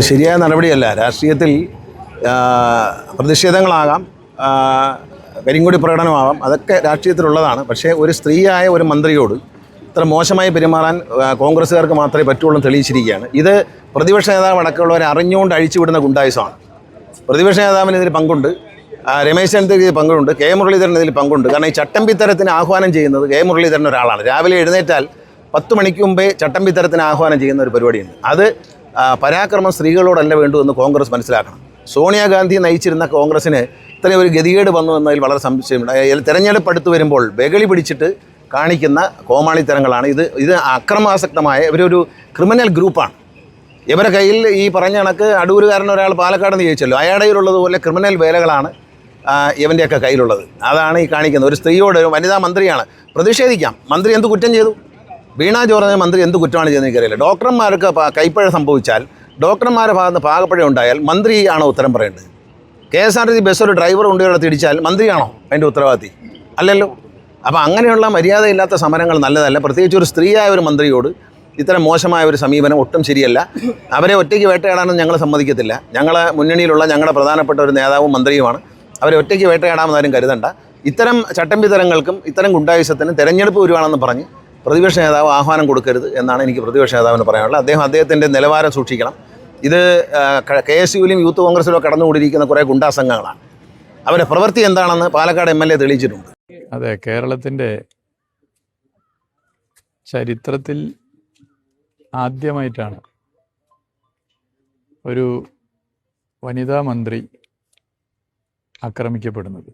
ശരിയായ നടപടിയല്ല. രാഷ്ട്രീയത്തിൽ പ്രതിഷേധങ്ങളാകാം, കരിങ്കൊടി പ്രകടനമാകാം, അതൊക്കെ രാഷ്ട്രീയത്തിലുള്ളതാണ്. പക്ഷേ ഒരു സ്ത്രീയായ ഒരു മന്ത്രിയോട് ഇത്ര മോശമായി പെരുമാറാൻ കോൺഗ്രസ്സുകാർക്ക് മാത്രമേ പറ്റുള്ളൂ തെളിയിച്ചിരിക്കുകയാണ്. ഇത് പ്രതിപക്ഷ നേതാവ് അടക്കമുള്ളവരെ അറിഞ്ഞുകൊണ്ട് അഴിച്ചുവിടുന്ന ഗുണ്ടായുസമാണ്. പ്രതിപക്ഷ നേതാവിന് ഇതിൽ പങ്കുണ്ട്, രമേശ് ചെന്നിത്തലയ്ക്ക് പങ്കുണ്ട്, കെ മുരളീധരൻ ഇതിൽ പങ്കുണ്ട്. കാരണം ഈ ചട്ടമ്പിത്തരത്തിന് ആഹ്വാനം ചെയ്യുന്നത് കെ മുരളീധരൻ ഒരാളാണ്. രാവിലെ എഴുന്നേറ്റാൽ 10 മണിക്ക് മുമ്പേ ചട്ടമ്പിത്തരത്തിന് ആഹ്വാനം ചെയ്യുന്ന ഒരു പരിപാടിയുണ്ട്. അത് പരാക്രമം സ്ത്രീകളോടല്ല വേണ്ടു എന്ന് കോൺഗ്രസ് മനസ്സിലാക്കണം. സോണിയാഗാന്ധി നയിച്ചിരുന്ന കോൺഗ്രസ്സിന് ഇത്രയും ഒരു ഗതികേട് വന്നു എന്നതിൽ വളരെ സംശയമുണ്ട്. തെരഞ്ഞെടുപ്പ് അടുത്ത് വരുമ്പോൾ ബഗളി പിടിച്ചിട്ട് കാണിക്കുന്ന കോമാളിത്തരങ്ങളാണ് ഇത്. അക്രമാസക്തമായ ഇവരൊരു ക്രിമിനൽ ഗ്രൂപ്പാണ്. ഇവരുടെ കയ്യിൽ ഈ പറഞ്ഞ കണക്ക് അടൂരുകാരൻ ഒരാൾ പാലക്കാട് നിന്ന് ജയിച്ചല്ലോ, അയാളുടെ കയ്യിലുള്ളതുപോലെ ക്രിമിനൽ വേലകളാണ് ഇവൻ്റെയൊക്കെ കയ്യിലുള്ളത്. അതാണ് ഈ കാണിക്കുന്നത്. ഒരു സ്ത്രീയോട്, ഒരു വനിതാ മന്ത്രിയാണ്, പ്രതിഷേധിക്കാം. മന്ത്രി എന്ത് കുറ്റം ചെയ്തു? വീണ ജോർജ് മന്ത്രി എന്ത് കുറ്റമാണ് ചെയ്തെന്ന് എനിക്കറിയില്ല. ഡോക്ടർമാർക്ക് കൈപ്പഴ സംഭവിച്ചാൽ, ഡോക്ടർമാരുടെ ഭാഗത്ത് പാകപ്പഴ ഉണ്ടായാൽ മന്ത്രിയാണോ ഉത്തരം പറയേണ്ടത്? KSRTC ബസ് ഒരു ഡ്രൈവർ കൊണ്ടുപോയി തിരിച്ചാൽ മന്ത്രിയാണോ അതിൻ്റെ ഉത്തരവാദി? അല്ലല്ലോ. അപ്പോൾ അങ്ങനെയുള്ള മര്യാദയില്ലാത്ത സമരങ്ങൾ നല്ലതല്ല. പ്രത്യേകിച്ച് ഒരു സ്ത്രീയായ ഒരു മന്ത്രിയോട് ഇത്തരം മോശമായ ഒരു സമീപനം ഒട്ടും ശരിയല്ല. അവരെ ഒറ്റയ്ക്ക് വേട്ടയാടാനൊന്നും ഞങ്ങൾ സമ്മതിക്കത്തില്ല. ഞങ്ങളെ മുന്നണിയിലുള്ള ഞങ്ങളുടെ പ്രധാനപ്പെട്ട ഒരു നേതാവും മന്ത്രിയുമാണ്. അവരെ ഒറ്റയ്ക്ക് വേട്ടയാടാമെന്ന് ആരും കരുതണ്ട. ഇത്തരം ചട്ടമ്പിത്തരങ്ങൾക്കും ഇത്തരം ഗുണ്ടായുസത്തിനും തെരഞ്ഞെടുപ്പ് വരുവാണെന്ന് പറഞ്ഞ് പ്രതിപക്ഷ നേതാവ് ആഹ്വാനം കൊടുക്കരുത് എന്നാണ് എനിക്ക് പ്രതിപക്ഷ നേതാവിന് പറയാനുള്ളത്. അദ്ദേഹത്തിൻ്റെ നിലവാരം സൂക്ഷിക്കണം. ഇത് KSUവിലും യൂത്ത് കോൺഗ്രസിലും കടന്നുകൂടിയിരിക്കുന്ന കുറേ ഗുണ്ടാസംഘങ്ങളാണ്. അവരുടെ പ്രവൃത്തി എന്താണെന്ന് പാലക്കാട് MLA തെളിയിച്ചിട്ടുണ്ട്. അതെ, കേരളത്തിൻ്റെ ചരിത്രത്തിൽ ആദ്യമായിട്ടാണ് ഒരു വനിതാ മന്ത്രി ആക്രമിക്കപ്പെടുന്നത്.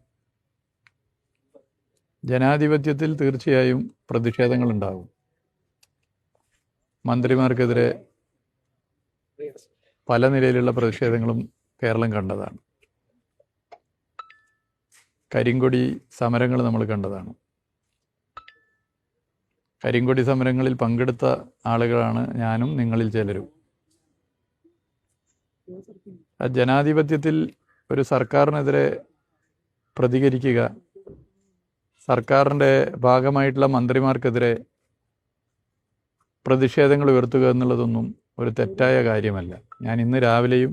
ജനാധിപത്യത്തിൽ തീർച്ചയായും പ്രതിഷേധങ്ങളുണ്ടാകും. മന്ത്രിമാർക്കെതിരെ പല നിലയിലുള്ള പ്രതിഷേധങ്ങളും കേരളം കണ്ടതാണ്. കരിങ്കൊടി സമരങ്ങൾ നമ്മൾ കണ്ടതാണ്. കരിങ്കൊടി സമരങ്ങളിൽ പങ്കെടുത്ത ആളുകളാണ് ഞാനും നിങ്ങളിൽ ചിലരും. ജനാധിപത്യത്തിൽ ഒരു സർക്കാരിനെതിരെ പ്രതികരിക്കുക, സർക്കാരിൻ്റെ ഭാഗമായിട്ടുള്ള മന്ത്രിമാർക്കെതിരെ പ്രതിഷേധങ്ങൾ ഉയർത്തുക എന്നുള്ളതൊന്നും ഒരു തെറ്റായ കാര്യമല്ല. ഞാൻ ഇന്ന് രാവിലെയും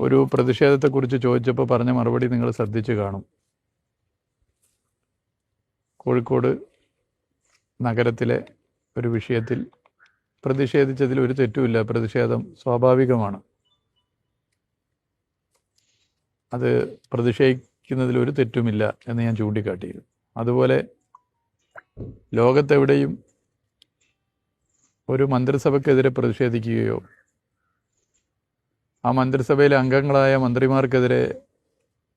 ഒരു പ്രതിഷേധത്തെക്കുറിച്ച് ചോദിച്ചപ്പോൾ പറഞ്ഞ മറുപടി നിങ്ങൾ ശ്രദ്ധിച്ചു കാണും. കോഴിക്കോട് നഗരത്തിലെ ഒരു വിഷയത്തിൽ പ്രതിഷേധിച്ചതിൽ ഒരു തെറ്റുമില്ല. പ്രതിഷേധം സ്വാഭാവികമാണ്. അത് പ്രതിഷേധിക്കുന്നതിൽ ഒരു തെറ്റുമില്ല എന്ന് ഞാൻ ചൂണ്ടിക്കാട്ടിയിരുന്നു. അതുപോലെ ലോകത്തെവിടെയും ഒരു മന്ത്രിസഭയ്ക്കെതിരെ പ്രതിഷേധിക്കുകയോ ആ മന്ത്രിസഭയിലെ അംഗങ്ങളായ മന്ത്രിമാർക്കെതിരെ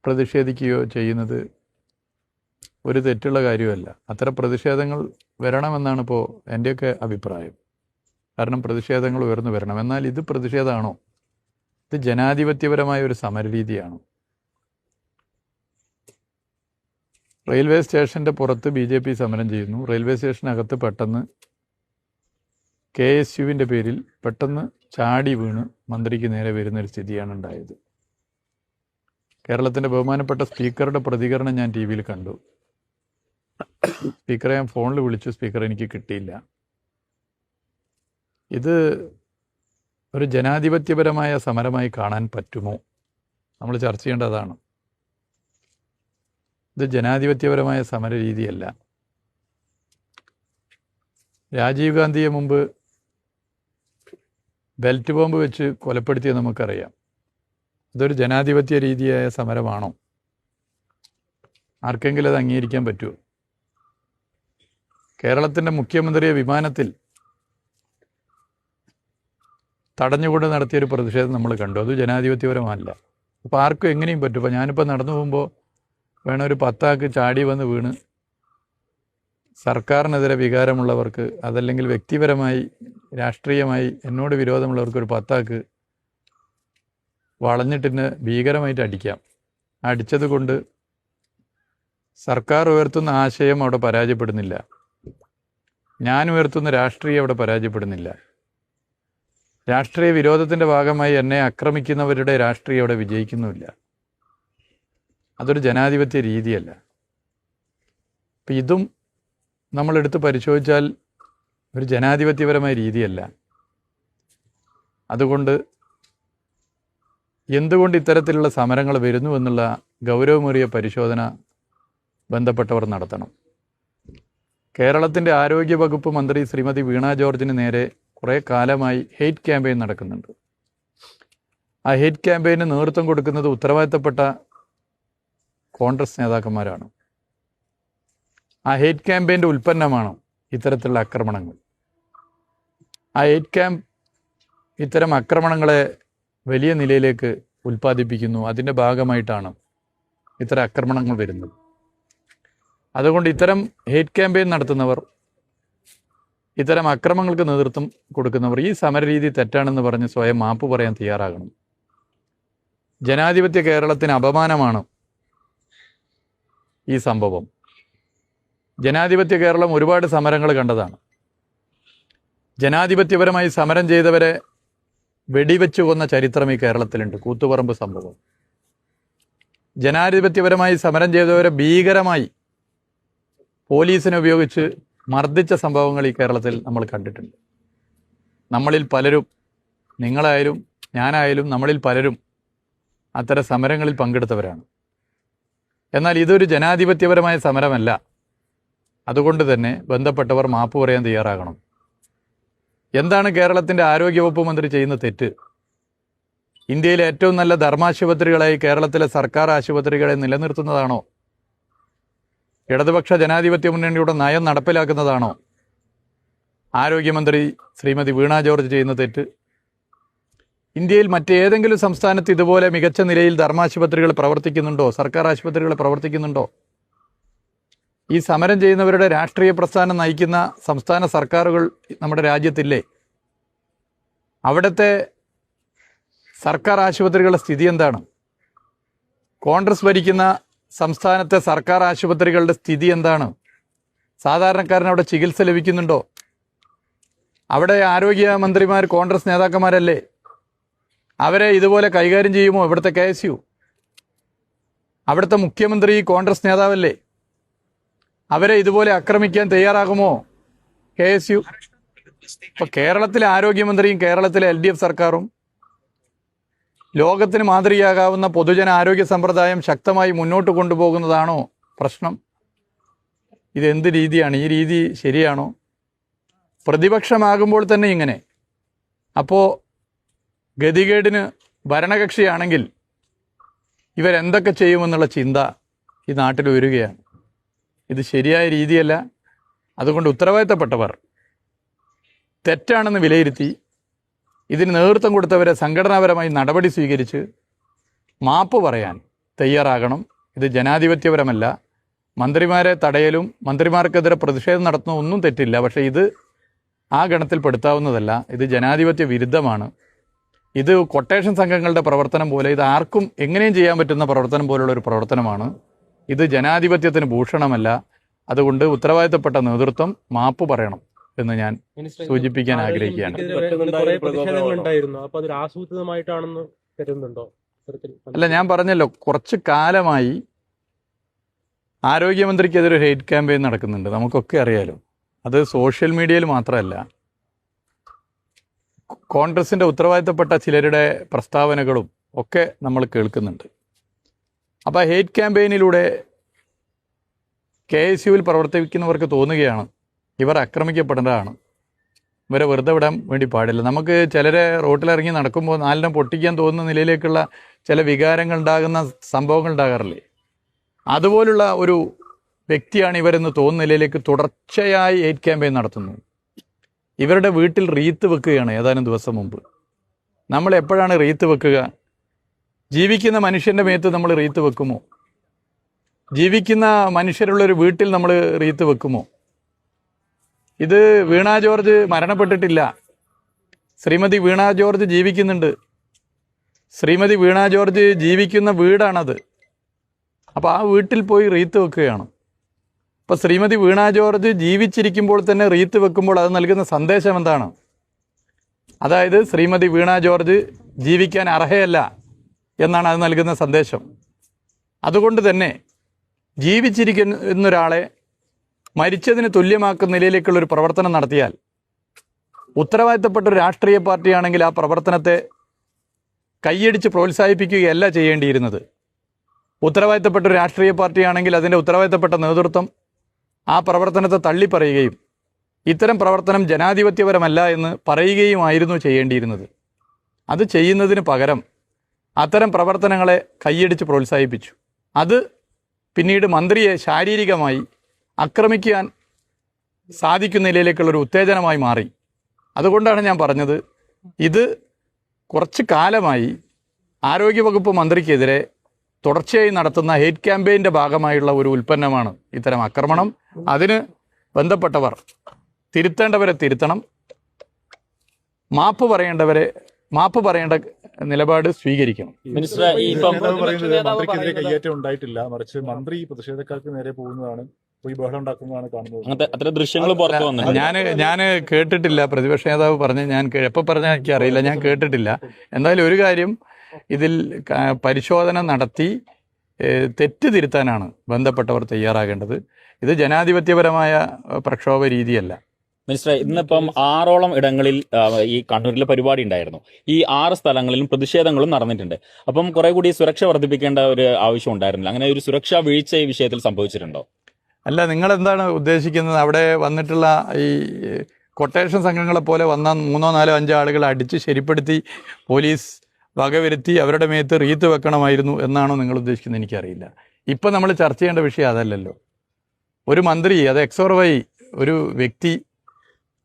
പ്രതിഷേധിക്കുകയോ ചെയ്യുന്നത് ഒരു തെറ്റുള്ള കാര്യമല്ല. അത്തരം പ്രതിഷേധങ്ങൾ വരണമെന്നാണ് ഇപ്പോൾ എൻ്റെയൊക്കെ അഭിപ്രായം. കാരണം പ്രതിഷേധങ്ങൾ ഉയർന്നു വരണം. എന്നാൽ ഇത് പ്രതിഷേധമാണോ? ഇത് ജനാധിപത്യപരമായ ഒരു സമരരീതിയാണോ? റെയിൽവേ സ്റ്റേഷൻ്റെ പുറത്ത് BJP സമരം ചെയ്യുന്നു. റെയിൽവേ സ്റ്റേഷനകത്ത് പെട്ടെന്ന് KSUവിൻ്റെ പേരിൽ പെട്ടെന്ന് ചാടി വീണ് മന്ത്രിക്ക് നേരെ വരുന്നൊരു സ്ഥിതിയാണ് ഉണ്ടായത്. കേരളത്തിൻ്റെ ബഹുമാനപ്പെട്ട സ്പീക്കറുടെ പ്രതികരണം ഞാൻ TV യിൽ കണ്ടു. സ്പീക്കറെ ഞാൻ ഫോണിൽ വിളിച്ചു, സ്പീക്കർ എനിക്ക് കിട്ടിയില്ല. ഇത് ഒരു ജനാധിപത്യപരമായ സമരമായി കാണാൻ പറ്റുമോ? നമ്മൾ ചർച്ച ചെയ്യേണ്ടതാണ്. ഇത് ജനാധിപത്യപരമായ സമര രീതിയല്ല. രാജീവ് ഗാന്ധിയെ മുമ്പ് ബെൽറ്റ് ബോംബ് വെച്ച് കൊലപ്പെടുത്തിയത് നമുക്കറിയാം. അതൊരു ജനാധിപത്യ രീതിയായ സമരമാണോ? ആർക്കെങ്കിലും അത് അംഗീകരിക്കാൻ പറ്റുമോ? കേരളത്തിൻ്റെ മുഖ്യമന്ത്രിയെ വിമാനത്തിൽ തടഞ്ഞുകൊണ്ട് നടത്തിയൊരു പ്രതിഷേധം നമ്മൾ കണ്ടു. അത് ജനാധിപത്യപരമല്ല. അപ്പോൾ ആർക്കും എങ്ങനെയും പറ്റും. ഇപ്പോൾ ഞാനിപ്പോൾ നടന്നു പോകുമ്പോൾ വേണം ഒരു 10 ആൾക്ക് ചാടി വന്ന് വീണ് സർക്കാരിനെതിരെ വികാരമുള്ളവർക്ക്, അതല്ലെങ്കിൽ വ്യക്തിപരമായി രാഷ്ട്രീയമായി എന്നോട് വിരോധമുള്ളവർക്ക് ഒരു 10 ആൾക്ക് വളഞ്ഞിട്ടിന് ഭീകരമായിട്ട് അടിക്കാം. അടിച്ചത് കൊണ്ട് സർക്കാർ ഉയർത്തുന്ന ആശയം അവിടെ പരാജയപ്പെടുന്നില്ല. ഞാൻ ഉയർത്തുന്ന രാഷ്ട്രീയം അവിടെ പരാജയപ്പെടുന്നില്ല. രാഷ്ട്രീയ വിരോധത്തിൻ്റെ ഭാഗമായി എന്നെ ആക്രമിക്കുന്നവരുടെ രാഷ്ട്രീയം അവിടെ വിജയിക്കുന്നുമില്ല. അതൊരു ജനാധിപത്യ രീതിയല്ല. അപ്പം ഇതും നമ്മളെടുത്ത് പരിശോധിച്ചാൽ ഒരു ജനാധിപത്യപരമായ രീതിയല്ല. അതുകൊണ്ട് എന്തുകൊണ്ട് ഇത്തരത്തിലുള്ള സമരങ്ങൾ വരുന്നു എന്നുള്ള ഗൗരവമേറിയ പരിശോധന ബന്ധപ്പെട്ടവർ നടത്തണം. കേരളത്തിൻ്റെ ആരോഗ്യ വകുപ്പ് മന്ത്രി ശ്രീമതി വീണ ജോർജിന് നേരെ കുറേ കാലമായി ഹെയ്റ്റ് ക്യാമ്പയിൻ നടക്കുന്നുണ്ട്. ആ ഹെയ്റ്റ് ക്യാമ്പയിന് നേതൃത്വം കൊടുക്കുന്നത് ഉത്തരവാദിത്തപ്പെട്ട കോൺഗ്രസ് നേതാക്കന്മാരാണ്. ആ ഹെയ്റ്റ് ക്യാമ്പയിൻ്റെ ഉൽപ്പന്നമാണ് ഇത്തരത്തിലുള്ള ആക്രമണങ്ങൾ. ആ ഹെയ്റ്റ് ക്യാമ്പ് ഇത്തരം ആക്രമണങ്ങളെ വലിയ നിലയിലേക്ക് ഉൽപ്പാദിപ്പിക്കുന്നു. അതിൻ്റെ ഭാഗമായിട്ടാണ് ഇത്തരം ആക്രമണങ്ങൾ വരുന്നത്. അതുകൊണ്ട് ഇത്തരം ഹെയ്റ്റ് ക്യാമ്പയിൻ നടത്തുന്നവർ, ഇത്തരം അക്രമങ്ങൾക്ക് നേതൃത്വം കൊടുക്കുന്നവർ ഈ സമരരീതി തെറ്റാണെന്ന് പറഞ്ഞ് സ്വയം മാപ്പ് പറയാൻ തയ്യാറാകണം. ജനാധിപത്യ കേരളത്തിന് അപമാനമാണ് ഈ സംഭവം. ജനാധിപത്യ കേരളം ഒരുപാട് സമരങ്ങൾ കണ്ടതാണ്. ജനാധിപത്യപരമായി സമരം ചെയ്തവരെ വെടിവെച്ചു കൊന്ന ചരിത്രം ഈ കേരളത്തിലുണ്ട്. കൂത്തുപറമ്പ് സംഭവം. ജനാധിപത്യപരമായി സമരം ചെയ്തവരെ ഭീകരമായി പോലീസിനെ ഉപയോഗിച്ച് മർദ്ദിച്ച സംഭവങ്ങൾ ഈ കേരളത്തിൽ നമ്മൾ കണ്ടിട്ടുണ്ട്. നമ്മളിൽ പലരും, നിങ്ങളായാലും ഞാനായാലും നമ്മളിൽ പലരും അത്തരം സമരങ്ങളിൽ പങ്കെടുത്തവരാണ്. എന്നാൽ ഇതൊരു ജനാധിപത്യപരമായ സമരമല്ല. അതുകൊണ്ട് തന്നെ ബന്ധപ്പെട്ടവർ മാപ്പ് പറയാൻ തയ്യാറാകണം. എന്താണ് കേരളത്തിൻ്റെ ആരോഗ്യവകുപ്പ് മന്ത്രി ചെയ്യുന്ന തെറ്റ്? ഇന്ത്യയിലെ ഏറ്റവും നല്ല ധർമാശുപത്രികളായി കേരളത്തിലെ സർക്കാർ ആശുപത്രികളെ നിലനിർത്തുന്നതാണോ? ഇടതുപക്ഷ ജനാധിപത്യ മുന്നണിയുടെ നയം നടപ്പിലാക്കുന്നതാണോ ആരോഗ്യമന്ത്രി ശ്രീമതി വീണ ജോർജ് ചെയ്യുന്ന തെറ്റ്? ഇന്ത്യയിൽ മറ്റേതെങ്കിലും സംസ്ഥാനത്ത് ഇതുപോലെ മികച്ച നിലയിൽ ധർമാശുപത്രികൾ പ്രവർത്തിക്കുന്നുണ്ടോ? സർക്കാർ ആശുപത്രികൾ പ്രവർത്തിക്കുന്നുണ്ടോ? ഈ സമരം ചെയ്യുന്നവരുടെ രാഷ്ട്രീയ പ്രസ്ഥാനം നയിക്കുന്ന സംസ്ഥാന സർക്കാരുകൾ നമ്മുടെ രാജ്യത്തില്ലേ? അവിടുത്തെ സർക്കാർ ആശുപത്രികളുടെ സ്ഥിതി എന്താണ്? കോൺഗ്രസ് ഭരിക്കുന്ന സംസ്ഥാനത്തെ സർക്കാർ ആശുപത്രികളുടെ സ്ഥിതി എന്താണ്? സാധാരണക്കാരന് അവിടെ ചികിത്സ ലഭിക്കുന്നുണ്ടോ? അവിടെ ആരോഗ്യമന്ത്രിമാർ കോൺഗ്രസ് നേതാക്കന്മാരല്ലേ? അവരെ ഇതുപോലെ കൈകാര്യം ചെയ്യുമോ ഇവിടുത്തെ KSU? അവിടുത്തെ മുഖ്യമന്ത്രി കോൺഗ്രസ് നേതാവല്ലേ? അവരെ ഇതുപോലെ ആക്രമിക്കാൻ തയ്യാറാകുമോ KSU? ഇപ്പൊ കേരളത്തിലെ ആരോഗ്യമന്ത്രിയും കേരളത്തിലെ LDF സർക്കാരും ലോകത്തിന് മാതൃകയാകാവുന്ന പൊതുജന ആരോഗ്യ സമ്പ്രദായം ശക്തമായി മുന്നോട്ട് കൊണ്ടുപോകുന്നതാണോ പ്രശ്നം? ഇതെന്ത് രീതിയാണ്? ഈ രീതി ശരിയാണോ? പ്രതിപക്ഷമാകുമ്പോൾ തന്നെ ഇങ്ങനെ. അപ്പോൾ ഗതികേടിന് ഭരണകക്ഷിയാണെങ്കിൽ ഇവരെന്തൊക്കെ ചെയ്യുമെന്നുള്ള ചിന്ത ഈ നാട്ടിൽ ഉയരുകയാണ്. ഇത് ശരിയായ രീതിയല്ല. അതുകൊണ്ട് ഉത്തരവാദിത്തപ്പെട്ടവർ തെറ്റാണെന്ന് വിലയിരുത്തി ഇതിന് നേതൃത്വം കൊടുത്തവരെ സംഘടനാപരമായി നടപടി സ്വീകരിച്ച് മാപ്പ് പറയാൻ തയ്യാറാകണം. ഇത് ജനാധിപത്യപരമല്ല. മന്ത്രിമാരെ തടയലും മന്ത്രിമാർക്കെതിരെ പ്രതിഷേധം നടത്തുന്ന ഒന്നും തെറ്റില്ല. പക്ഷേ ഇത് ആ ഗണത്തിൽ പെടുത്താവുന്നതല്ല. ഇത് ജനാധിപത്യ വിരുദ്ധമാണ്. ഇത് കൊട്ടേഷൻ സംഘങ്ങളുടെ പ്രവർത്തനം പോലെ, ഇത് ആർക്കും എങ്ങനെയും ചെയ്യാൻ പറ്റുന്ന പ്രവർത്തനം പോലുള്ള ഒരു പ്രവർത്തനമാണ്. ഇത് ജനാധിപത്യത്തിന് ഭൂഷണമല്ല. അതുകൊണ്ട് ഉത്തരവാദിത്തപ്പെട്ട നേതൃത്വം മാപ്പ് പറയണം എന്ന് ഞാൻ സൂചിപ്പിക്കാൻ ആഗ്രഹിക്കുകയാണ്. അല്ല, ഞാൻ പറഞ്ഞല്ലോ, കുറച്ച് കാലമായി ആരോഗ്യമന്ത്രിക്കെതിരെ ഹെയ്റ്റ് ക്യാമ്പയിൻ നടക്കുന്നുണ്ട്. നമുക്കൊക്കെ അറിയാലോ. അത് സോഷ്യൽ മീഡിയയിൽ മാത്രമല്ല, കോൺഗ്രസിൻ്റെ ഉത്തരവാദിത്തപ്പെട്ട ചിലരുടെ പ്രസ്താവനകളും ഒക്കെ നമ്മൾ കേൾക്കുന്നുണ്ട്. അപ്പോൾ ഹെയ്റ്റ് ക്യാമ്പയിനിലൂടെ KSUവിൽ പ്രവർത്തിക്കുന്നവർക്ക് തോന്നുകയാണ് ഇവർ ആക്രമിക്കപ്പെടേണ്ടതാണ്, ഇവരെ വെറുതെ വിടാൻ വേണ്ടി പാടില്ല. നമുക്ക് ചിലരെ റോട്ടിലിറങ്ങി നടക്കുമ്പോൾ നാലിനം പൊട്ടിക്കാൻ തോന്നുന്ന നിലയിലേക്കുള്ള ചില വികാരങ്ങൾ ഉണ്ടാകുന്ന സംഭവങ്ങൾ ഉണ്ടാകാറില്ലേ? അതുപോലുള്ള ഒരു വ്യക്തിയാണ് ഇവരെന്ന് തോന്നുന്ന നിലയിലേക്ക് തുടർച്ചയായി ഹെയ്റ്റ് ക്യാമ്പയിൻ നടത്തുന്നു. ഇവരുടെ വീട്ടിൽ റീത്ത് വെക്കുകയാണ് ഏതാനും ദിവസം മുമ്പ്. നമ്മൾ എപ്പോഴാണ് റീത്ത് വെക്കുക? ജീവിക്കുന്ന മനുഷ്യൻ്റെ മേത്ത് നമ്മൾ റീത്ത് വെക്കുമോ? ജീവിക്കുന്ന മനുഷ്യരുള്ളൊരു വീട്ടിൽ നമ്മൾ റീത്ത് വെക്കുമോ? ഇത് വീണ ജോർജ് മരണപ്പെട്ടിട്ടില്ല. ശ്രീമതി വീണ ജോർജ് ജീവിക്കുന്നുണ്ട്. ശ്രീമതി വീണ ജോർജ് ജീവിക്കുന്ന വീടാണത്. അപ്പോൾ ആ വീട്ടിൽ പോയി റീത്ത് വെക്കുകയാണ്. അപ്പോൾ ശ്രീമതി വീണ ജോർജ് ജീവിച്ചിരിക്കുമ്പോൾ തന്നെ റീത്ത് വെക്കുമ്പോൾ അത് നൽകുന്ന സന്ദേശം എന്താണ്? അതായത് ശ്രീമതി വീണ ജോർജ് ജീവിക്കാൻ അർഹയല്ല എന്നാണ് അത് നൽകുന്ന സന്ദേശം. അതുകൊണ്ട് തന്നെ ജീവിച്ചിരിക്കുന്ന ഒരാളെ മരിച്ചതിന് തുല്യമാക്കുന്ന നിലയിലേക്കുള്ളൊരു പ്രവർത്തനം നടത്തിയാൽ ഉത്തരവാദിത്തപ്പെട്ട ഒരു രാഷ്ട്രീയ പാർട്ടിയാണെങ്കിൽ ആ പ്രവർത്തനത്തെ കൈയടിച്ച് പ്രോത്സാഹിപ്പിക്കുകയല്ല ചെയ്യേണ്ടിയിരുന്നത്. ഉത്തരവാദിത്തപ്പെട്ട ഒരു രാഷ്ട്രീയ പാർട്ടിയാണെങ്കിൽ അതിൻ്റെ ഉത്തരവാദിത്തപ്പെട്ട നേതൃത്വം ആ പ്രവർത്തനത്തെ തള്ളിപ്പറയുകയും ഇത്തരം പ്രവർത്തനം ജനാധിപത്യപരമല്ല എന്ന് പറയുകയുമായിരുന്നു ചെയ്യേണ്ടിയിരുന്നത്. അത് ചെയ്യുന്നതിന് പകരം അത്തരം പ്രവർത്തനങ്ങളെ കൈയടിച്ച് പ്രോത്സാഹിപ്പിച്ചു. അത് പിന്നീട് മന്ത്രിയെ ശാരീരികമായി ആക്രമിക്കാൻ സാധിക്കുന്ന നിലയിലേക്കുള്ളൊരു ഉത്തേജനമായി മാറി. അതുകൊണ്ടാണ് ഞാൻ പറഞ്ഞത്, ഇത് കുറച്ച് കാലമായി ആരോഗ്യവകുപ്പ് മന്ത്രിക്കെതിരെ തുടർച്ചയായി നടത്തുന്ന ഹേറ്റ് ക്യാമ്പയിൻ്റെ ഭാഗമായുള്ള ഒരു ഉൽപ്പന്നമാണ് ഇത്തരം ആക്രമണം. അതിന് ബന്ധപ്പെട്ടവർ തിരുത്തേണ്ടവരെ തിരുത്തണം, മാപ്പ് പറയേണ്ട നിലപാട് സ്വീകരിക്കണം. മന്ത്രിക്കെതിരെ കയ്യേറ്റം ഉണ്ടായിട്ടില്ല, മറിച്ച് മന്ത്രി പ്രതിഷേധക്കാർക്ക് നേരെ പോകുന്നതാണ്, പോയി ബഹളം ഉണ്ടാക്കുന്നതാണ് കാണുന്നത്. അത്ര ദൃശ്യങ്ങൾ പുറത്തു വന്നു. ഞാൻ കേട്ടിട്ടില്ല, പ്രതിപക്ഷ നേതാവ് പറഞ്ഞ് ഞാൻ എപ്പോൾ പറഞ്ഞാൽ എനിക്കറിയില്ല, ഞാൻ കേട്ടിട്ടില്ല. എന്തായാലും ഒരു കാര്യം, ഇതിൽ പരിശോധന നടത്തി തെറ്റ് തിരുത്താനാണ് ബന്ധപ്പെട്ടവർ തയ്യാറാകേണ്ടത്. ഇത് ജനാധിപത്യപരമായ പ്രക്ഷോഭ രീതിയല്ല. മിനിസ്റ്ററെ, ഇന്നിപ്പം 6ഓളം ഇടങ്ങളിൽ ഈ കണ്ണൂരിലെ പരിപാടി ഉണ്ടായിരുന്നു. ഈ 6 സ്ഥലങ്ങളിലും പ്രതിഷേധങ്ങളും നടന്നിട്ടുണ്ട്. അപ്പം കുറെ കൂടി സുരക്ഷ വർദ്ധിപ്പിക്കേണ്ട ഒരു ആവശ്യം ഉണ്ടായിരുന്നില്ല. അങ്ങനെ ഒരു സുരക്ഷാ വീഴ്ച ഈ വിഷയത്തിൽ സംഭവിച്ചിട്ടുണ്ടോ? അല്ല, നിങ്ങളെന്താണ് ഉദ്ദേശിക്കുന്നത്? അവിടെ വന്നിട്ടുള്ള ഈ കൊട്ടേഷൻ സംഘങ്ങളെ പോലെ വന്ന 3, 4, 5 ആളുകളെ അടിച്ച് ശരിപ്പെടുത്തി പോലീസ് വകവരുത്തി അവരുടെ മേത്ത് റീത്ത് വെക്കണമായിരുന്നു എന്നാണോ നിങ്ങൾ ഉദ്ദേശിക്കുന്നത്? എനിക്കറിയില്ല. ഇപ്പം നമ്മൾ ചർച്ച ചെയ്യേണ്ട വിഷയം അതല്ലല്ലോ. ഒരു മന്ത്രി, അത് എക്സോർവായി ഒരു വ്യക്തി,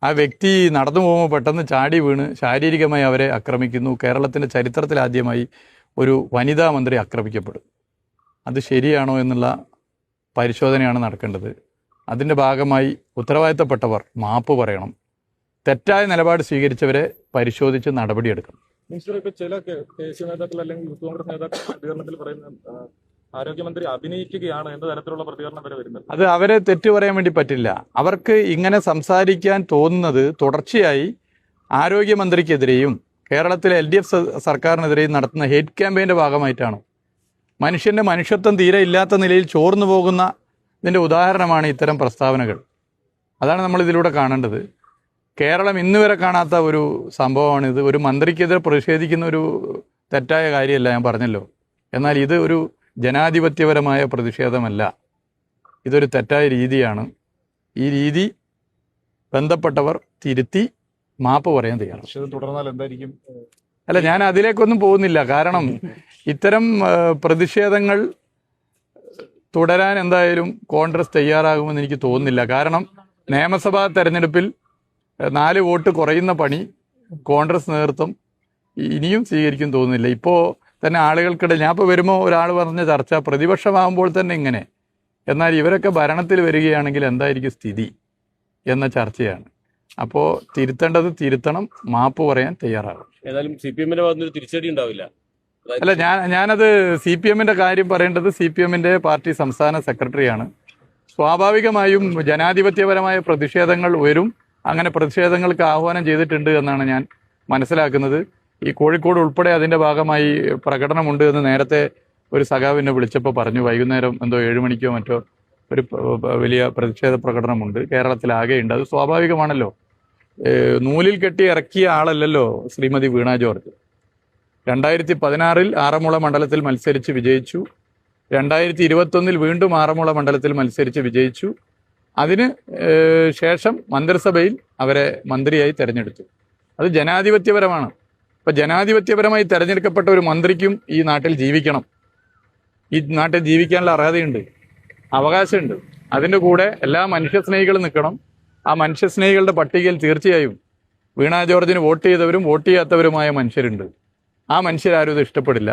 ആ വ്യക്തി നടന്നു പോകുമ്പോൾ പെട്ടെന്ന് ചാടി വീണ് ശാരീരികമായി അവരെ ആക്രമിക്കുന്നു. കേരളത്തിൻ്റെ ചരിത്രത്തിലാദ്യമായി ഒരു വനിതാ മന്ത്രി ആക്രമിക്കപ്പെടും. അത് ശരിയാണോ എന്നുള്ള പരിശോധനയാണ് നടക്കേണ്ടത്. അതിൻ്റെ ഭാഗമായി ഉത്തരവാദിത്തപ്പെട്ടവർ മാപ്പ് പറയണം. തെറ്റായ നിലപാട് സ്വീകരിച്ചവരെ പരിശോധിച്ച് നടപടിയെടുക്കണം. ഇപ്പൊ ചില ദേശീയ നേതാക്കൾ അല്ലെങ്കിൽ യൂത്ത് കോൺഗ്രസ് നേതാക്കൾ പ്രതികരണത്തിൽ പറയുന്ന ആരോഗ്യമന്ത്രി അഭിനയിക്കുകയാണ് എന്ന തരത്തിലുള്ള പ്രതികരണം വരെ വരുന്നത്. അത് അവരെ തെറ്റു പറയാൻ വേണ്ടി പറ്റില്ല. അവർക്ക് ഇങ്ങനെ സംസാരിക്കാൻ തോന്നുന്നത് തുടർച്ചയായി ആരോഗ്യമന്ത്രിക്കെതിരെയും കേരളത്തിലെ LDF സർക്കാരിനെതിരെയും നടത്തുന്ന ഹേറ്റ് ക്യാമ്പയിൻ്റെ ഭാഗമായിട്ടാണ്. മനുഷ്യൻ്റെ മനുഷ്യത്വം തീരെ ഇല്ലാത്ത നിലയിൽ ചോർന്നു പോകുന്ന ഇതിൻ്റെ ഉദാഹരണമാണ് ഇത്തരം പ്രസ്താവനകൾ. അതാണ് നമ്മളിതിലൂടെ കാണേണ്ടത്. കേരളം ഇന്ന് വരെ കാണാത്ത ഒരു സംഭവമാണിത്. ഒരു മന്ത്രിക്കെതിരെ പ്രതിഷേധിക്കുന്ന ഒരു തെറ്റായ കാര്യമല്ല, ഞാൻ പറഞ്ഞല്ലോ. എന്നാൽ ഇത് ഒരു ജനാധിപത്യപരമായ പ്രതിഷേധമല്ല, ഇതൊരു തെറ്റായ രീതിയാണ്. ഈ രീതി ബന്ധപ്പെട്ടവർ തിരുത്തി മാപ്പ് പറയാൻ തയ്യാറാണ്. തുടർന്നാൽ എന്തായിരിക്കും? അല്ല, ഞാൻ അതിലേക്കൊന്നും പോകുന്നില്ല. കാരണം ഇത്തരം പ്രതിഷേധങ്ങൾ തുടരാൻ എന്തായാലും കോൺഗ്രസ് തയ്യാറാകുമെന്ന് എനിക്ക് തോന്നുന്നില്ല. കാരണം നിയമസഭാ തെരഞ്ഞെടുപ്പിൽ 4 വോട്ട് കുറയുന്ന പണി കോൺഗ്രസ് നേതൃത്വം ഇനിയും സ്വീകരിക്കും തോന്നുന്നില്ല. ഇപ്പോൾ തന്നെ ആളുകൾക്കിടയിൽ, ഞാൻ ഇപ്പോൾ വരുമ്പോൾ ഒരാൾ പറഞ്ഞ ചർച്ച, പ്രതിപക്ഷമാകുമ്പോൾ തന്നെ ഇങ്ങനെ, എന്നാൽ ഇവരൊക്കെ ഭരണത്തിൽ വരികയാണെങ്കിൽ എന്തായിരിക്കും സ്ഥിതി എന്ന ചർച്ചയാണ്. അപ്പോൾ തിരുത്തേണ്ടത് തിരുത്തണം, മാപ്പ് പറയാൻ തയ്യാറാകും. ഏതായാലും CPM-ന്റെ ഭാഗത്തുനിന്ന് തിരിച്ചടി ഉണ്ടാവില്ല. അല്ല, ഞാനത് CPM-ന്റെ കാര്യം പറയേണ്ടത് CPM-ന്റെ പാർട്ടി സംസ്ഥാന സെക്രട്ടറിയാണ്. സ്വാഭാവികമായും ജനാധിപത്യപരമായ പ്രതിഷേധങ്ങൾ വരും. അങ്ങനെ പ്രതിഷേധങ്ങൾക്ക് ആഹ്വാനം ചെയ്തിട്ടുണ്ട് എന്നാണ് ഞാൻ മനസ്സിലാക്കുന്നത്. ഈ കോഴിക്കോട് ഉൾപ്പെടെ അതിൻ്റെ ഭാഗമായി പ്രകടനമുണ്ട് എന്ന് നേരത്തെ ഒരു സഖാവിനെ വിളിച്ചപ്പോൾ പറഞ്ഞു. വൈകുന്നേരം എന്തോ 7 മണിക്കോ മറ്റോ ഒരു വലിയ പ്രതിഷേധ പ്രകടനമുണ്ട്. കേരളത്തിലാകെയുണ്ട്. അത് സ്വാഭാവികമാണല്ലോ. നൂലിൽ കെട്ടി ഇറക്കിയ ആളല്ലല്ലോ ശ്രീമതി വീണ ജോർജ്. 2016 ആറന്മുള മണ്ഡലത്തിൽ മത്സരിച്ച് വിജയിച്ചു. 2021 വീണ്ടും ആറന്മുള മണ്ഡലത്തിൽ മത്സരിച്ച് വിജയിച്ചു. അതിന് ശേഷം മന്ത്രിസഭയിൽ അവരെ മന്ത്രിയായി തിരഞ്ഞെടുത്തു. അത് ജനാധിപത്യപരമാണ്. അപ്പം ജനാധിപത്യപരമായി തിരഞ്ഞെടുക്കപ്പെട്ട ഒരു മന്ത്രിക്കും ഈ നാട്ടിൽ ജീവിക്കണം. ഈ നാട്ടിൽ ജീവിക്കാനുള്ള അർഹതയുണ്ട്, അവകാശമുണ്ട്. അതിൻ്റെ കൂടെ എല്ലാ മനുഷ്യസ്നേഹികളും നിൽക്കണം. ആ മനുഷ്യസ്നേഹികളുടെ പട്ടികയിൽ തീർച്ചയായും വീണ ജോർജിന് വോട്ട് ചെയ്തവരും വോട്ട് ചെയ്യാത്തവരുമായ മനുഷ്യരുണ്ട്. ആ മനുഷ്യരാരും ഇത് ഇഷ്ടപ്പെടില്ല.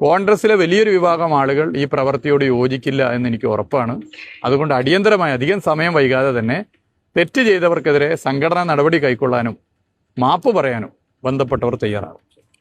കോൺഗ്രസിലെ വലിയൊരു വിഭാഗം ആളുകൾ ഈ പ്രവൃത്തിയോട് യോജിക്കില്ല എന്ന് എനിക്ക് ഉറപ്പാണ്. അതുകൊണ്ട് അടിയന്തരമായി, അധികം സമയം വൈകാതെ തന്നെ തെറ്റ് ചെയ്തവർക്കെതിരെ സംഘടനാ നടപടി കൈക്കൊള്ളാനും മാപ്പ് പറയാനും ബന്ധപ്പെട്ടവർ തയ്യാറാകും.